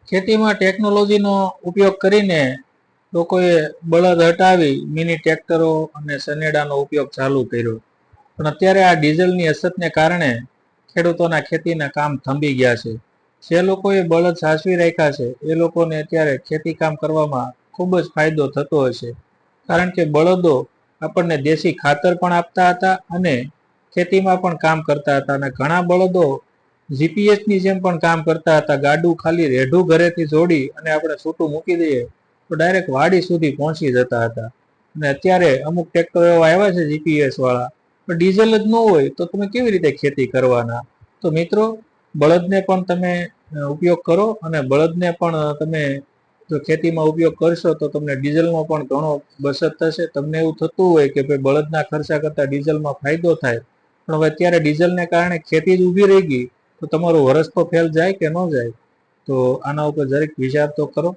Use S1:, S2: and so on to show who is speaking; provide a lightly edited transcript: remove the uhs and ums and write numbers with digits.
S1: ખેતીમાં ટેકનોલોજીનો ઉપયોગ કરીને લોકોએ બળદ હટાવી મિની ટ્રેક્ટરો અને સનેડાનો ઉપયોગ ચાલુ કર્યો. પણ અત્યારે આ ડીઝલની અછતને કારણે ખેડૂતોના ખેતીના કામ થંભી ગયા છે. જે લોકોએ બળદ સાચવી રાખ્યા છે એ લોકોને અત્યારે ખેતી કામ કરવામાં ખૂબ જ ફાયદો થતો હશે. કારણ કે બળદો આપણને દેશી ખાતર પણ આપતા હતા અને ખેતીમાં પણ કામ કરતા હતા. અને ઘણા બળદો જીપીએસની જેમ પણ કામ કરતા હતા. ગાડું ખાલી રેઢું ઘરેથી જોડી અને આપણે છૂટું મૂકી દઈએ તો ડાયરેક્ટ વાડી સુધી પહોંચી જતા હતા. અને અત્યારે અમુક ટ્રેક્ટર એવા આવ્યા છે જીપીએસ વાળા, પણ ડીઝલ જ ન હોય તો તમે કેવી રીતે ખેતી કરવાના? તો મિત્રો, બળદને પણ તમે ઉપયોગ કરો અને બળદને પણ તમે જો ખેતીમાં ઉપયોગ કરશો તો તમને ડીઝલનો પણ ઘણો બચત થશે. તમને એવું થતું હોય કે ભાઈ બળદના ખર્ચા કરતા ડીઝલમાં ફાયદો થાય, પણ હવે અત્યારે ડીઝલને કારણે ખેતી જ ઊભી રહી ગઈ તો તમારું વરસ તો ફેલ જાય કે ન જાય? તો આના ઉપર જરીક વિચાર તો કરો.